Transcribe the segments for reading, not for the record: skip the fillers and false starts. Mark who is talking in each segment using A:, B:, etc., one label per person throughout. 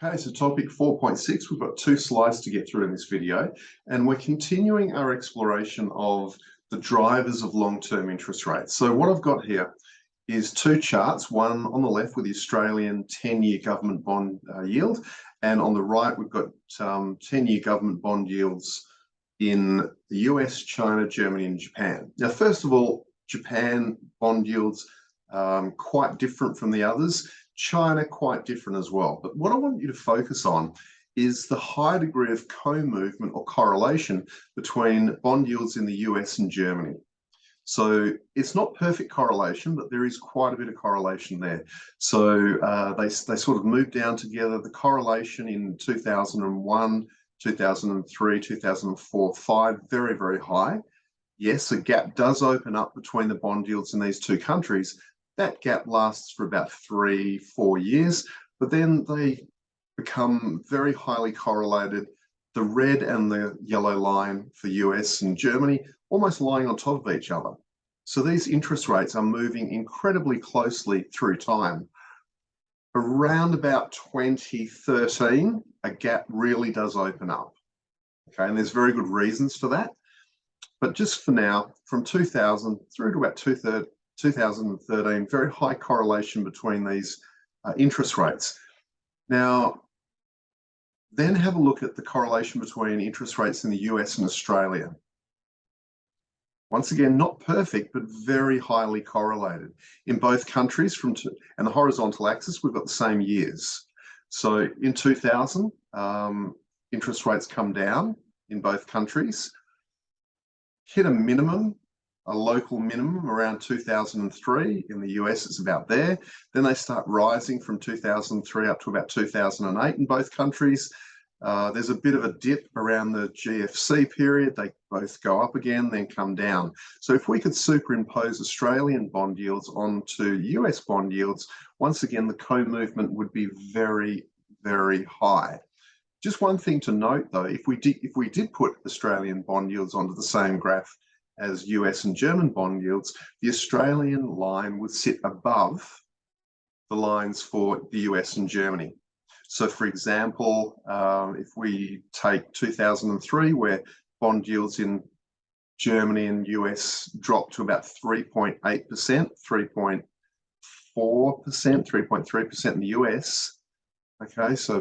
A: Okay, so topic 4.6, we've got two slides to get through in this video, and we're continuing our exploration of the drivers of long-term interest rates. So what I've got here is two charts, one on the left with the Australian 10-year government bond yield, and on the right we've got 10-year government bond yields in the US, China, Germany and Japan. Now, first of all, Japan bond yields quite different from the others. China quite different as well. But what I want you to focus on is the high degree of co-movement or correlation between bond yields in the US and Germany. So it's not perfect correlation, but there is quite a bit of correlation there. So they sort of moved down together. The correlation in 2001, 2003, 2004, 5, very, very high. Yes, a gap does open up between the bond yields in these two countries. That gap lasts for about 3-4 years, but then they become very highly correlated. The red and the yellow line for US and Germany almost lying on top of each other. So these interest rates are moving incredibly closely through time. Around about 2013, a gap really does open up. Okay, and there's very good reasons for that. But just for now, from 2000 through to about 2013, very high correlation between these interest rates. Now, then have a look at the correlation between interest rates in the US and Australia. Once again, not perfect, but very highly correlated. In both countries, and the horizontal axis, we've got the same years. So in 2000, interest rates come down in both countries, hit a minimum, a local minimum around 2003. In the US, it's about there. Then they start rising from 2003 up to about 2008 in both countries. There's a bit of a dip around the GFC period. They both go up again, then come down. So if we could superimpose Australian bond yields onto US bond yields, once again, the co-movement would be very, very high. Just one thing to note though, if we did put Australian bond yields onto the same graph as US and German bond yields, the Australian line would sit above the lines for the US and Germany. So for example, if we take 2003, where bond yields in Germany and US dropped to about 3.8%, 3.4%, 3.3% in the US, okay, so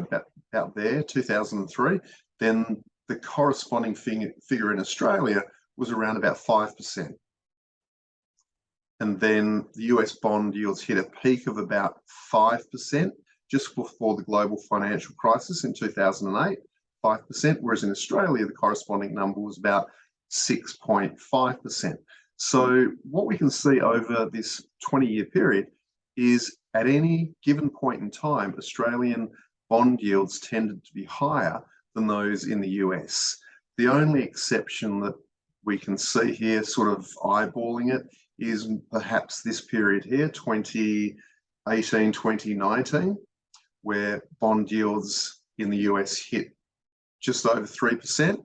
A: about there, 2003, then the corresponding figure in Australia was around about 5%. And then the US bond yields hit a peak of about 5% just before the global financial crisis in 2008, 5%, whereas in Australia, the corresponding number was about 6.5%. So what we can see over this 20-year period is at any given point in time, Australian bond yields tended to be higher than those in the US. The only exception that we can see here, sort of eyeballing it, is perhaps this period here, 2018, 2019, where bond yields in the US hit just over 3%.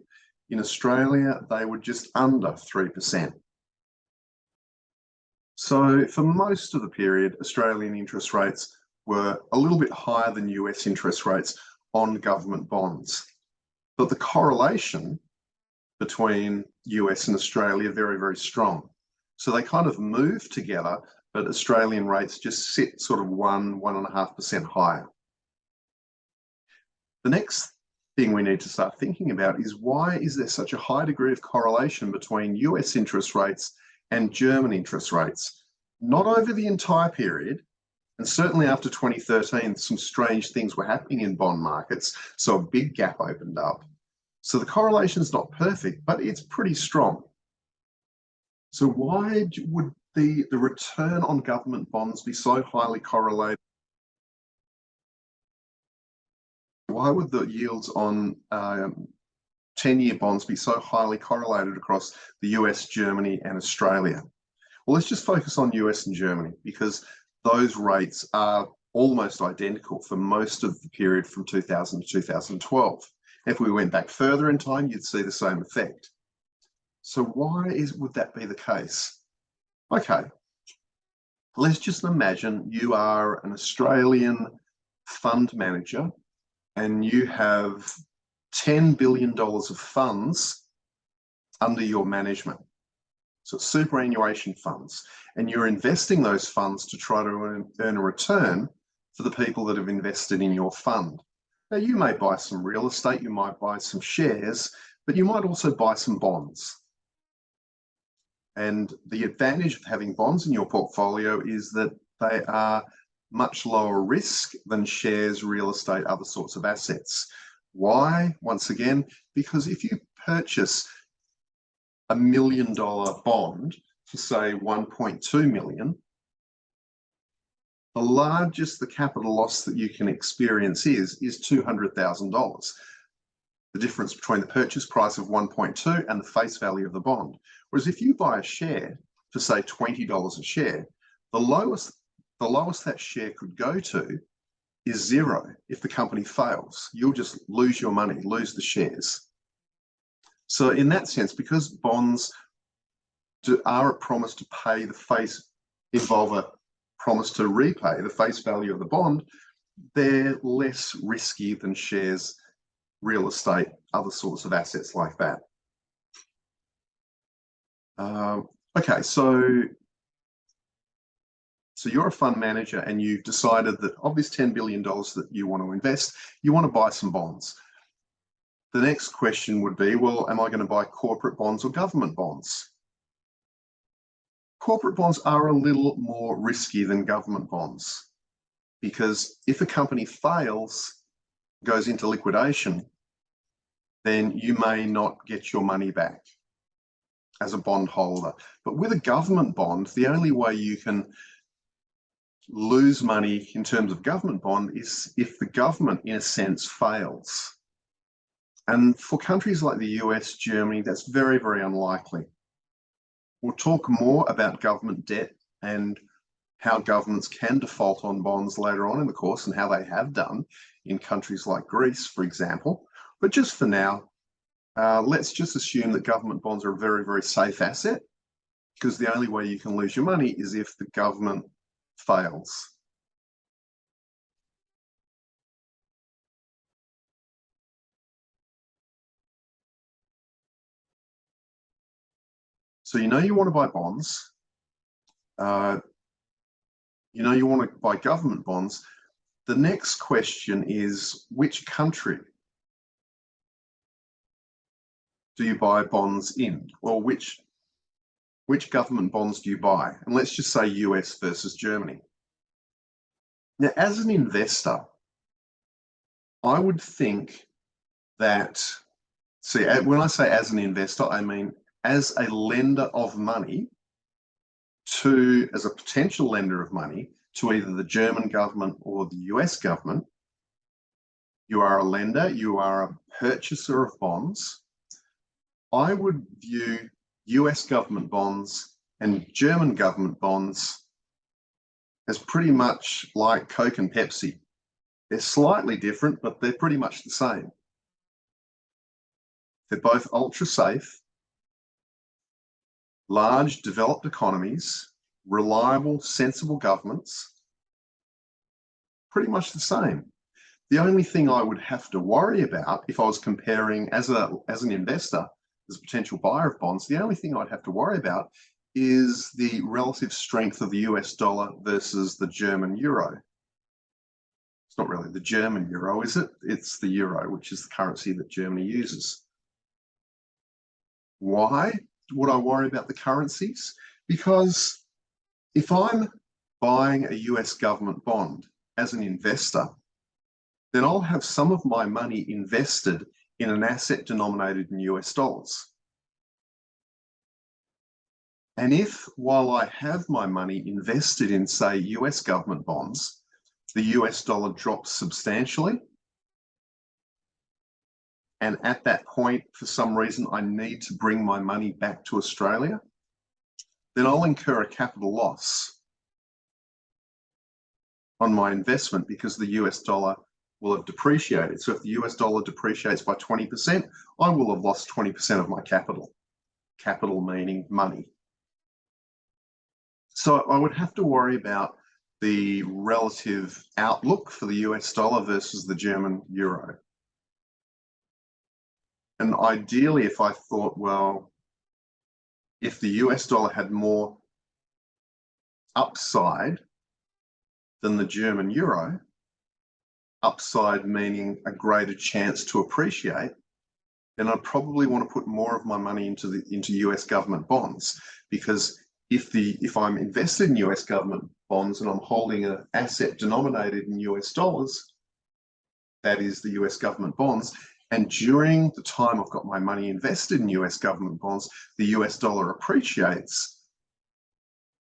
A: In Australia, they were just under 3%. So for most of the period, Australian interest rates were a little bit higher than US interest rates on government bonds. But the correlation between US and Australia very, very strong. So they kind of move together, but Australian rates just sit sort of 1.5% higher. The next thing we need to start thinking about is, why is there such a high degree of correlation between US interest rates and German interest rates? Not over the entire period, and certainly after 2013, some strange things were happening in bond markets, so a big gap opened up. So the correlation is not perfect, but it's pretty strong. So why would the return on government bonds be so highly correlated? Why would the yields on 10-year bonds be so highly correlated across the US, Germany and Australia? Well, let's just focus on US and Germany, because those rates are almost identical for most of the period from 2000 to 2012. If we went back further in time, you'd see the same effect. So why would that be the case? Okay, let's just imagine you are an Australian fund manager and you have $10 billion of funds under your management. So it's superannuation funds, and you're investing those funds to try to earn a return for the people that have invested in your fund. Now, you may buy some real estate, you might buy some shares, but you might also buy some bonds. And the advantage of having bonds in your portfolio is that they are much lower risk than shares, real estate, other sorts of assets. Why? Once again, because if you purchase $1 million bond for say 1.2 million, the largest the capital loss that you can experience is $200,000. The difference between the purchase price of 1.2 and the face value of the bond. Whereas if you buy a share for say $20 a share, the lowest that share could go to is zero. If the company fails, you'll just lose your money, lose the shares. So in that sense, because bonds are a promise to pay involve a promise to repay the face value of the bond, they're less risky than shares, real estate, other sorts of assets like that. Okay, so you're a fund manager and you've decided that of this $10 billion that you want to invest, you want to buy some bonds. The next question would be, well, am I going to buy corporate bonds or government bonds? Corporate bonds are a little more risky than government bonds, because if a company fails, goes into liquidation, then you may not get your money back as a bond holder. But with a government bond, the only way you can lose money in terms of government bond is if the government, in a sense, fails. And for countries like the US, Germany, that's very, very unlikely. We'll talk more about government debt and how governments can default on bonds later on in the course, and how they have done in countries like Greece, for example. But just for now, let's just assume that government bonds are a very, very safe asset, because the only way you can lose your money is if the government fails. So you know you want to buy bonds. You know you want to buy government bonds. The next question is, which country do you buy bonds in? Well, which government bonds do you buy? And let's just say US versus Germany. Now, as an investor, I would think that, see, when I say as an investor, I mean as a lender of money as a potential lender of money to either the German government or the US government. You are a lender, you are a purchaser of bonds. I would view US government bonds and German government bonds as pretty much like Coke and Pepsi. They're slightly different, but they're pretty much the same. They're both ultra safe, large developed economies, reliable, sensible governments, pretty much the same. The only thing I would have to worry about if I was comparing as an investor, as a potential buyer of bonds, the only thing I'd have to worry about is the relative strength of the US dollar versus the German euro. It's not really the German euro, is it? It's the euro, which is the currency that Germany uses. Why would I worry about the currencies? Because if I'm buying a US government bond as an investor, then I'll have some of my money invested in an asset denominated in US dollars. And if, while I have my money invested in, say, US government bonds, the US dollar drops substantially, and at that point, for some reason, I need to bring my money back to Australia, then I'll incur a capital loss on my investment because the US dollar will have depreciated. So if the US dollar depreciates by 20%, I will have lost 20% of my capital. Capital meaning money. So I would have to worry about the relative outlook for the US dollar versus the German euro. And ideally, if I thought, well, if the US dollar had more upside than the German euro, upside meaning a greater chance to appreciate, then I'd probably want to put more of my money into US government bonds, because if I'm invested in US government bonds and I'm holding an asset denominated in US dollars, that is the US government bonds, and during the time I've got my money invested in US government bonds, the US dollar appreciates,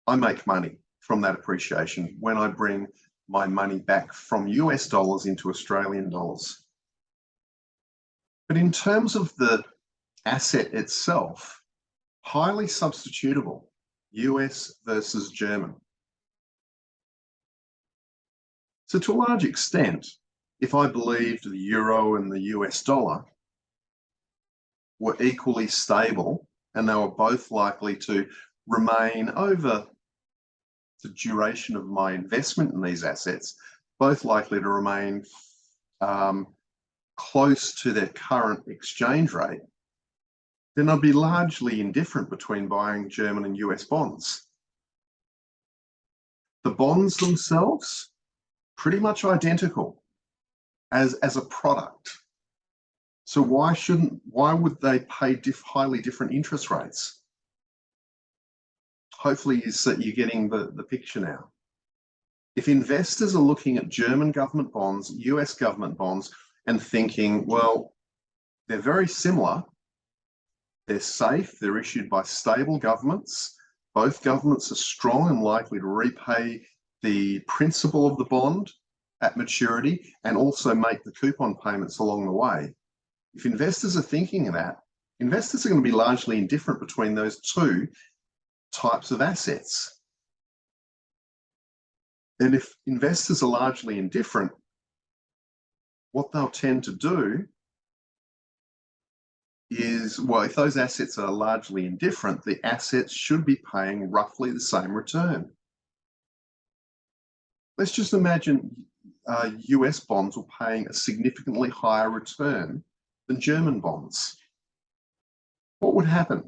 A: I make money from that appreciation when I bring my money back from US dollars into Australian dollars. But in terms of the asset itself, highly substitutable, US versus German. So to a large extent, if I believed the euro and the US dollar were equally stable and they were both likely to remain over the duration of my investment in these assets, both likely to remain close to their current exchange rate, then I'd be largely indifferent between buying German and US bonds. The bonds themselves, pretty much identical as a product. So why would they pay highly different interest rates? Hopefully you're getting the picture now. If investors are looking at German government bonds, US government bonds, and thinking, well, they're very similar, they're safe, they're issued by stable governments, both governments are strong and likely to repay the principal of the bond at maturity and also make the coupon payments along the way. If investors are thinking of that, investors are going to be largely indifferent between those two types of assets. And if investors are largely indifferent, what they'll tend to do is, well, if those assets are largely indifferent, the assets should be paying roughly the same return. Let's just imagine US bonds were paying a significantly higher return than German bonds. What would happen?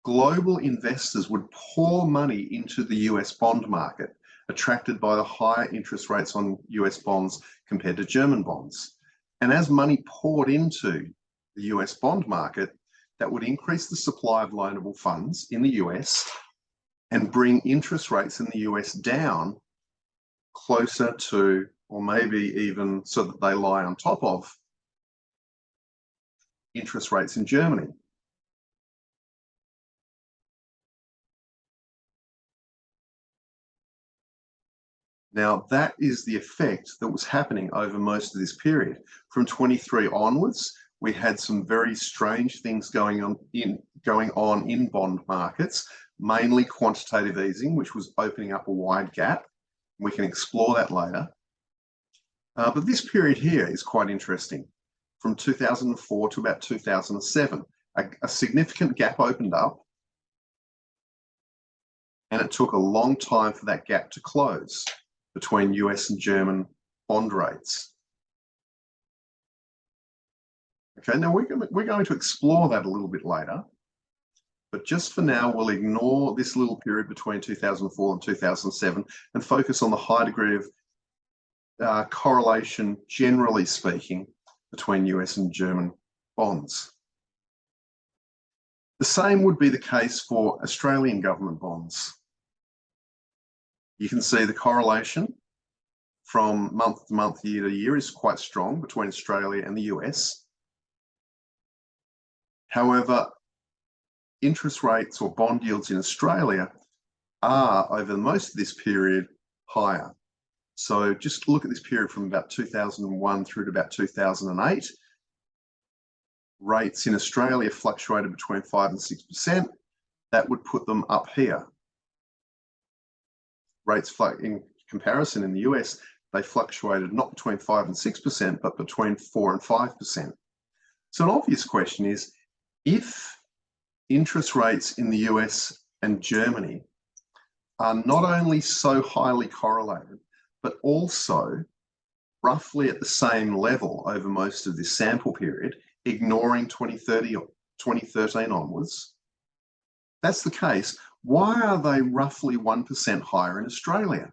A: Global investors would pour money into the US bond market, attracted by the higher interest rates on US bonds compared to German bonds. And as money poured into the US bond market, that would increase the supply of loanable funds in the US and bring interest rates in the US down closer to, or maybe even so that they lie on top of, interest rates in Germany. Now, that is the effect that was happening over most of this period. From 23 onwards, we had some very strange things going on in bond markets, mainly quantitative easing, which was opening up a wide gap. We can explore that later. But this period here is quite interesting. From 2004 to about 2007, a significant gap opened up, and it took a long time for that gap to close between US and German bond rates. Okay, now we're going to explore that a little bit later, but just for now, we'll ignore this little period between 2004 and 2007 and focus on the high degree of correlation, generally speaking, between US and German bonds. The same would be the case for Australian government bonds. You can see the correlation from month to month, year to year is quite strong between Australia and the US. However, interest rates or bond yields in Australia are, over most of this period, higher. So just look at this period from about 2001 through to about 2008. Rates in Australia fluctuated between 5 and 6%. That would put them up here. Rates in comparison in the US, they fluctuated not between 5 and 6%, but between 4 and 5%. So an obvious question is, if interest rates in the US and Germany are not only so highly correlated, but also roughly at the same level over most of this sample period, ignoring 2013 onwards. That's the case. Why are they roughly 1% higher in Australia?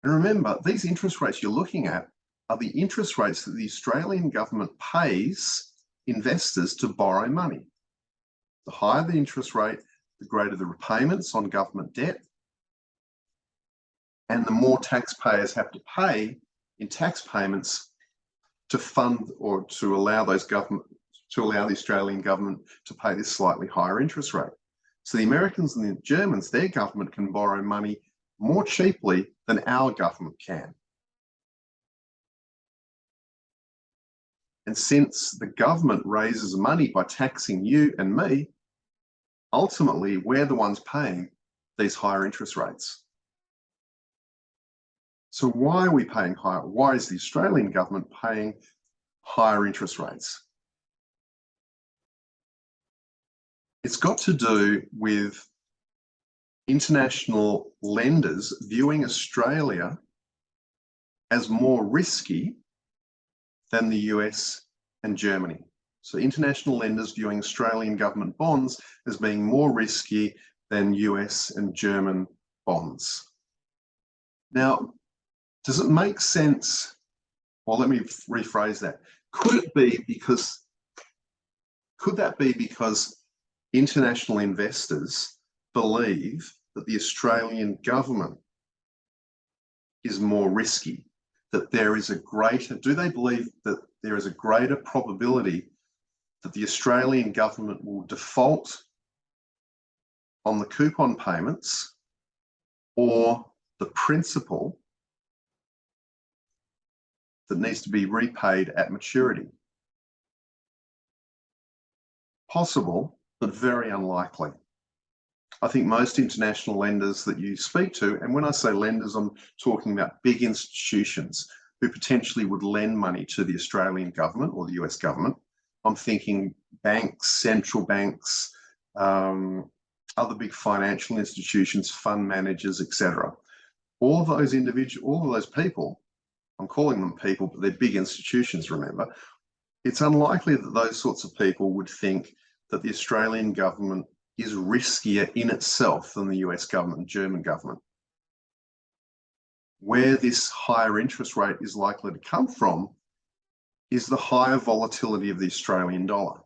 A: And remember, these interest rates you're looking at are the interest rates that the Australian government pays investors to borrow money. The higher the interest rate, the greater the repayments on government debt, and the more taxpayers have to pay in tax payments to fund or to allow the Australian government to pay this slightly higher interest rate. So the Americans and the Germans, their government can borrow money more cheaply than our government can. And since the government raises money by taxing you and me, ultimately we're the ones paying these higher interest rates. So why are we paying higher? Why is the Australian government paying higher interest rates? It's got to do with international lenders viewing Australia as more risky than the US and Germany. So international lenders viewing Australian government bonds as being more risky than US and German bonds. Now, does it make sense? Well, let me rephrase that. Could that be because international investors believe that the Australian government is more risky, that there is a greater, do they believe that there is a greater probability that the Australian government will default on the coupon payments or the principal that needs to be repaid at maturity? Possible, but very unlikely. I think most international lenders that you speak to, and when I say lenders, I'm talking about big institutions who potentially would lend money to the Australian government or the US government. I'm thinking banks, central banks, other big financial institutions, fund managers, etc. All of those people, I'm calling them people, but they're big institutions, remember. It's unlikely that those sorts of people would think that the Australian government is riskier in itself than the US government and German government. Where this higher interest rate is likely to come from is the higher volatility of the Australian dollar.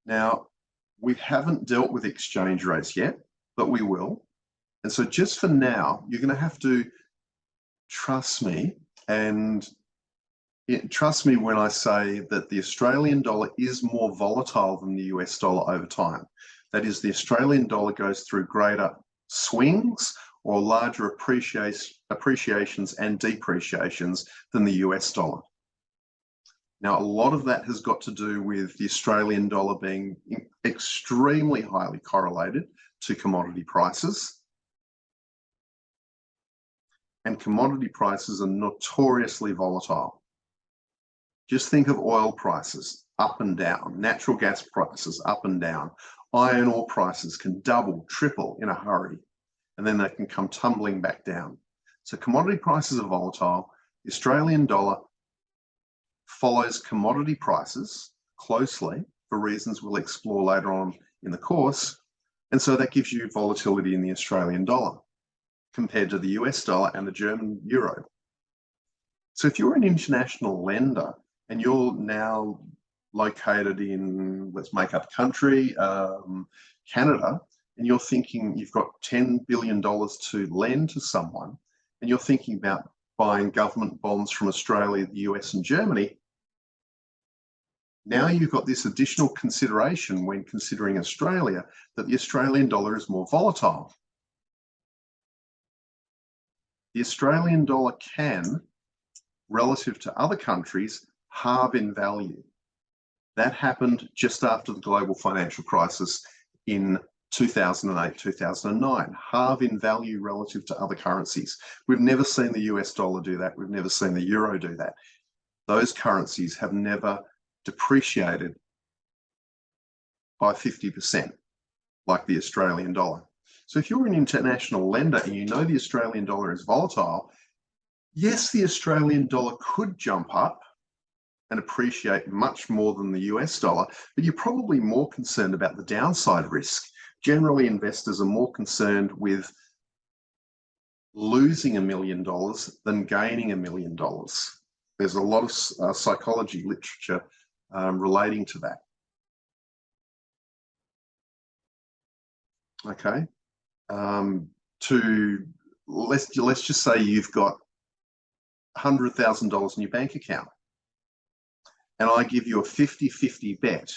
A: Now, we haven't dealt with exchange rates yet, but we will. And so just for now, you're going to have to trust me, and trust me when I say that the Australian dollar is more volatile than the US dollar over time. That is, the Australian dollar goes through greater swings or larger appreciations and depreciations than the US dollar. Now, a lot of that has got to do with the Australian dollar being extremely highly correlated to commodity prices. And commodity prices are notoriously volatile. Just think of oil prices up and down, natural gas prices up and down. Iron ore prices can double, triple in a hurry, and then they can come tumbling back down. So commodity prices are volatile. The Australian dollar follows commodity prices closely for reasons we'll explore later on in the course. And so that gives you volatility in the Australian dollar compared to the US dollar and the German euro. So if you're an international lender and you're now located in, let's make up a country, Canada, and you're thinking you've got $10 billion to lend to someone, and you're thinking about buying government bonds from Australia, the US, and Germany, now you've got this additional consideration when considering Australia, that the Australian dollar is more volatile. The Australian dollar can, relative to other countries, halve in value. That happened just after the global financial crisis in 2008, 2009, halve in value relative to other currencies. We've never seen the US dollar do that. We've never seen the euro do that. Those currencies have never depreciated by 50%. like the Australian dollar. So if you're an international lender and you know the Australian dollar is volatile, yes, the Australian dollar could jump up and appreciate much more than the US dollar, but you're probably more concerned about the downside risk. Generally, investors are more concerned with losing $1 million than gaining $1 million. There's a lot of psychology literature relating to that. Okay, let's just say you've got $100,000 in your bank account, and I give you a 50-50 bet.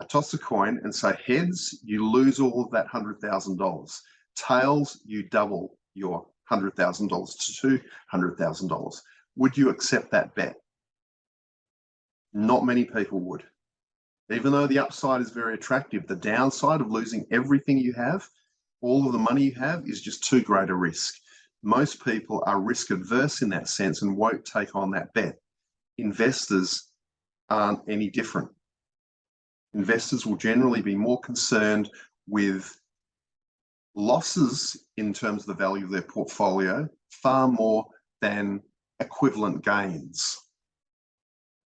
A: I toss a coin and say heads, you lose all of that $100,000. Tails, you double your $100,000 to $200,000. Would you accept that bet? Not many people would. Even though the upside is very attractive, the downside of losing everything you have, all of the money you have, is just too great a risk. Most people are risk adverse in that sense and won't take on that bet. Investors aren't any different. Investors will generally be more concerned with losses in terms of the value of their portfolio, far more than equivalent gains.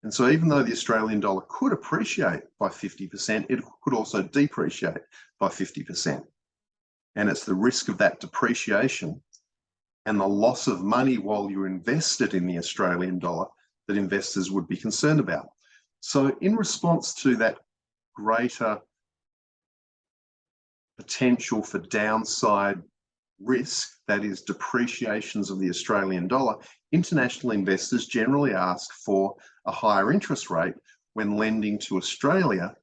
A: And so even though the Australian dollar could appreciate by 50%, it could also depreciate by 50%. And it's the risk of that depreciation and the loss of money while you're invested in the Australian dollar that investors would be concerned about. So in response to that greater potential for downside risk, that is depreciations of the Australian dollar, international investors generally ask for a higher interest rate when lending to Australia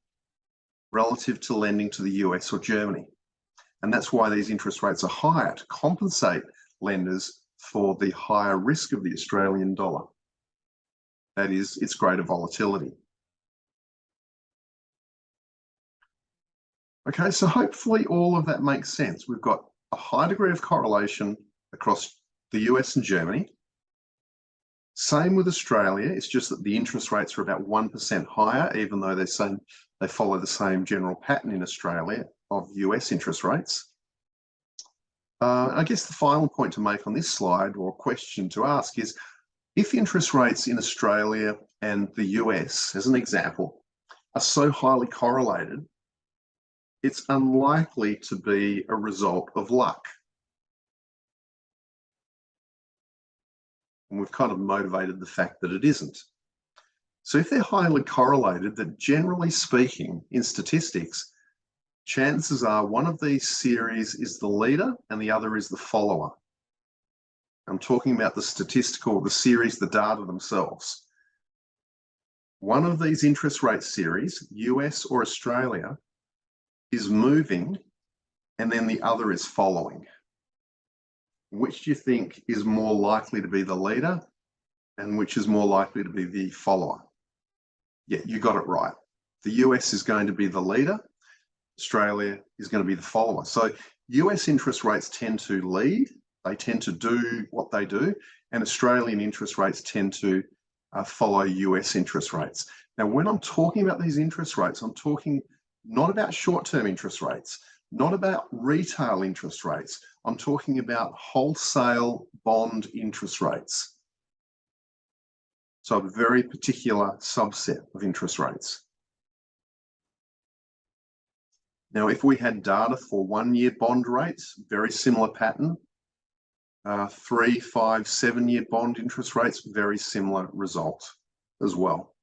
A: relative to lending to the US or Germany. And that's why these interest rates are higher, to compensate lenders for the higher risk of the Australian dollar. That is, its greater volatility. Okay, so hopefully all of that makes sense. We've got a high degree of correlation across the US and Germany. Same with Australia, it's just that the interest rates are about 1% higher, even though they follow the same general pattern in Australia of US interest rates. I guess the final point to make on this slide, or question to ask, is if interest rates in Australia and the US, as an example, are so highly correlated, it's unlikely to be a result of luck. And we've kind of motivated the fact that it isn't. So if they're highly correlated, then generally speaking, in statistics, chances are one of these series is the leader and the other is the follower. I'm talking about the series, the data themselves. One of these interest rate series, US or Australia, is moving, and then the other is following. Which do you think is more likely to be the leader and which is more likely to be the follower? Yeah, you got it right. The US is going to be the leader, Australia is going to be the follower. So US interest rates tend to lead, they tend to do what they do, and Australian interest rates tend to follow US interest rates. Now, when I'm talking about these interest rates, I'm talking not about short-term interest rates, not about retail interest rates. I'm talking about wholesale bond interest rates. So a very particular subset of interest rates. Now, if we had data for 1-year bond rates, very similar pattern. 3, 5, 7-year bond interest rates, very similar result as well.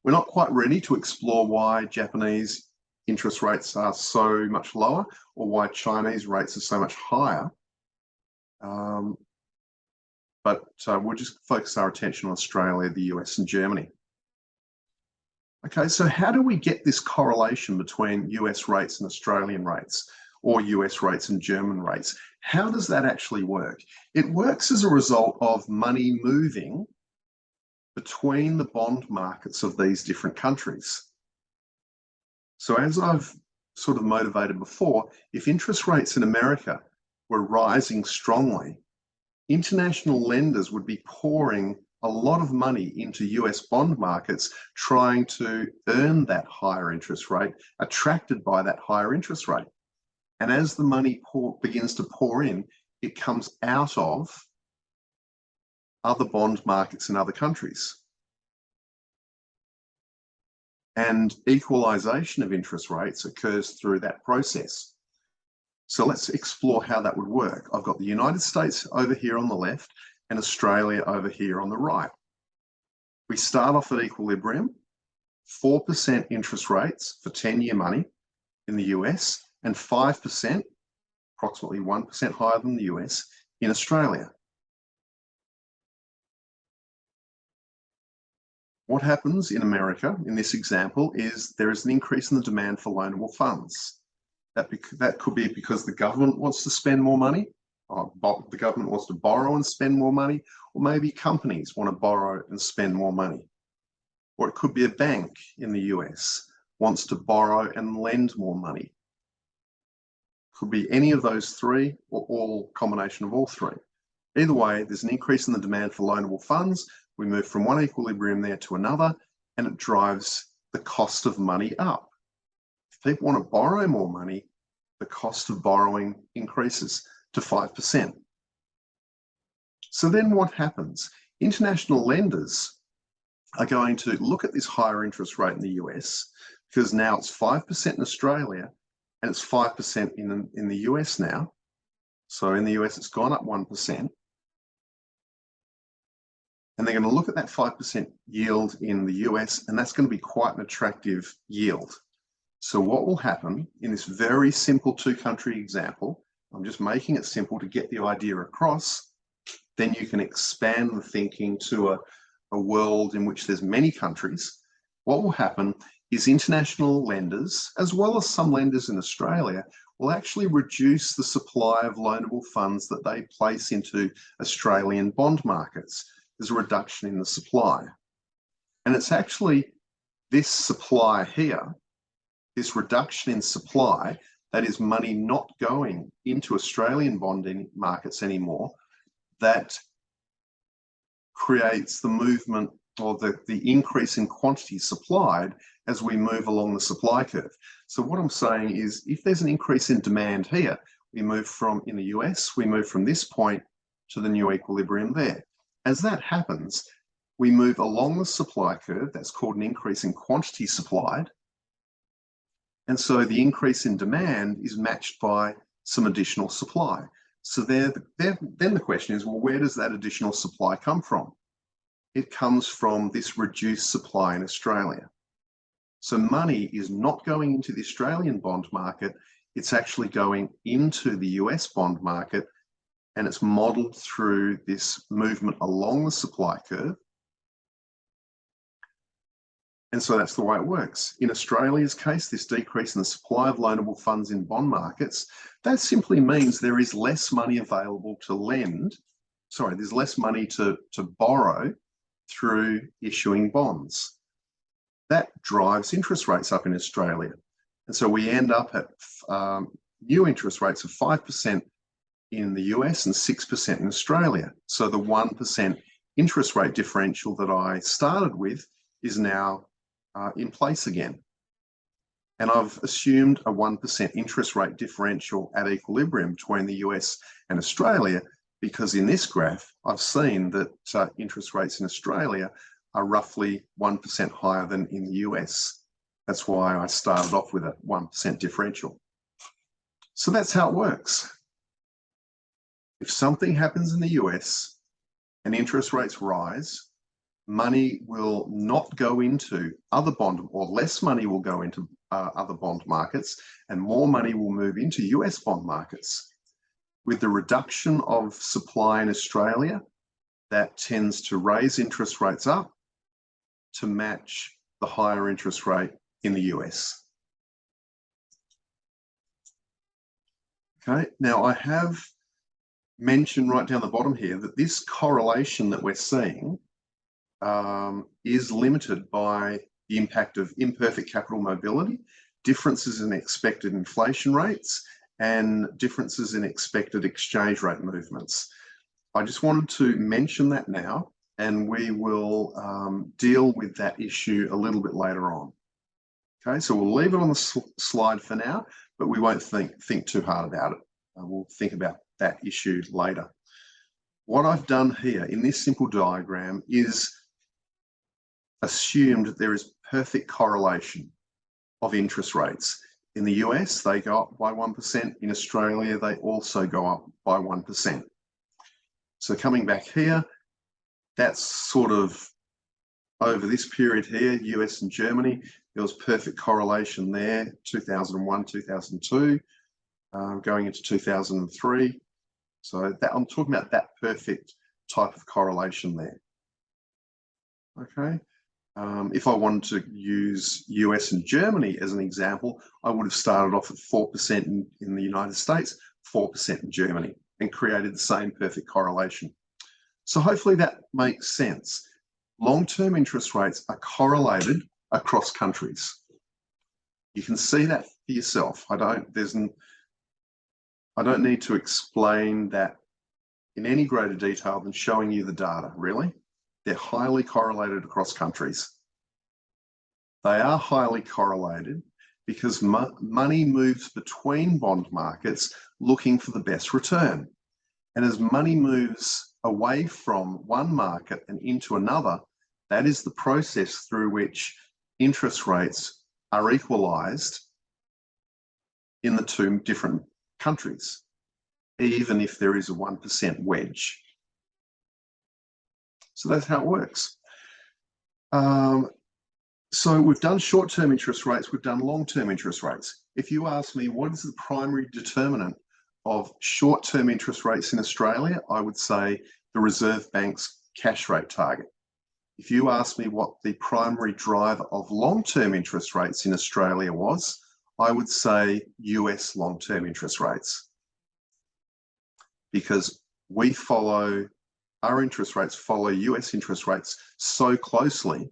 A: We're not quite ready to explore why Japanese interest rates are so much lower or why Chinese rates are so much higher. But we'll just focus our attention on Australia, the US and Germany. Okay, so how do we get this correlation between US rates and Australian rates, or US rates and German rates? How does that actually work? It works as a result of money moving between the bond markets of these different countries. So as I've sort of motivated before, if interest rates in America were rising strongly, international lenders would be pouring a lot of money into US bond markets trying to earn that higher interest rate, attracted by that higher interest rate. And as the money begins to pour in, it comes out of other bond markets in other countries. And equalization of interest rates occurs through that process. So let's explore how that would work. I've got the United States over here on the left and Australia over here on the right. We start off at equilibrium, 4% interest rates for 10-year money in the US, and 5%, approximately 1% higher than the US, in Australia. What happens in America, in this example, is there is an increase in the demand for loanable funds. That could be because the government wants to spend more money, or the government wants to borrow and spend more money, or maybe companies want to borrow and spend more money. Or it could be a bank in the US wants to borrow and lend more money. Could be any of those three, or all combination of all three. Either way, there's an increase in the demand for loanable funds. We move from one equilibrium there to another, and it drives the cost of money up. If people want to borrow more money, the cost of borrowing increases to 5%. So then what happens? International lenders are going to look at this higher interest rate in the US, because now it's 5% in Australia and it's 5% in the US now. So in the US, it's gone up 1%. And they're going to look at that 5% yield in the US, and that's going to be quite an attractive yield. So what will happen in this very simple two-country example, I'm just making it simple to get the idea across, then you can expand the thinking to a world in which there's many countries. What will happen is international lenders, as well as some lenders in Australia, will actually reduce the supply of loanable funds that they place into Australian bond markets. There's a reduction in the supply. And it's actually this supply here, this reduction in supply, that is money not going into Australian bond markets anymore, that creates the movement, or the increase in quantity supplied as we move along the supply curve. So what I'm saying is, if there's an increase in demand here, we move from, in the US, we move from this point to the new equilibrium there. As that happens, we move along the supply curve. That's called an increase in quantity supplied. And so the increase in demand is matched by some additional supply. So then the question is, well, where does that additional supply come from? It comes from this reduced supply in Australia. So money is not going into the Australian bond market, it's actually going into the US bond market, and it's modeled through this movement along the supply curve. And so that's the way it works. In Australia's case, this decrease in the supply of loanable funds in bond markets, that simply means there is less money available to lend. Sorry, there's less money to borrow through issuing bonds. That drives interest rates up in Australia. And so we end up at new interest rates of 5% in the US and 6% in Australia. So the 1% interest rate differential that I started with is now in place again. And I've assumed a 1% interest rate differential at equilibrium between the US and Australia, because in this graph, I've seen that interest rates in Australia are roughly 1% higher than in the US. That's why I started off with a 1% differential. So that's how it works. If something happens in the US and interest rates rise, money will not go into other bond, or less money will go into other bond markets, and more money will move into US bond markets. With the reduction of supply in Australia, that tends to raise interest rates up to match the higher interest rate in the US. Okay, now I have mentioned right down the bottom here that this correlation that we're seeing is limited by the impact of imperfect capital mobility, differences in expected inflation rates, and differences in expected exchange rate movements. I just wanted to mention that now, and we will deal with that issue a little bit later on. Okay, so we'll leave it on the slide for now, but we won't think too hard about it. We'll think about that issue later. What I've done here in this simple diagram is assumed that there is perfect correlation of interest rates. In the US, they go up by 1%. In Australia, they also go up by 1%. So coming back here, that's sort of over this period here, US and Germany, there was perfect correlation there, 2001, 2002, going into 2003. So that I'm talking about that perfect type of correlation there. Okay. If I wanted to use US and Germany as an example, I would have started off at 4% in the United States, 4% in Germany, and created the same perfect correlation. So hopefully that makes sense. Long-term interest rates are correlated across countries. You can see that for yourself. I don't need to explain that in any greater detail than showing you the data, really. They're highly correlated across countries. They are highly correlated because money moves between bond markets looking for the best return. And as money moves away from one market and into another, that is the process through which interest rates are equalized in the two different countries, even if there is a 1% wedge. So that's how it works. So we've done short-term interest rates, we've done long-term interest rates. If you ask me what is the primary determinant of short-term interest rates in Australia, I would say the Reserve Bank's cash rate target. If you ask me what the primary driver of long-term interest rates in Australia was, I would say US long-term interest rates. Because our interest rates follow US interest rates so closely,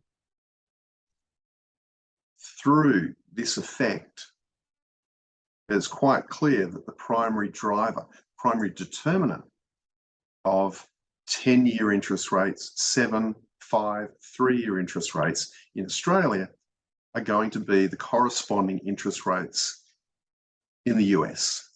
A: through this effect, it's quite clear that the primary determinant of 10-year interest rates, 7, 5, 3-year interest rates in Australia are going to be the corresponding interest rates in the US.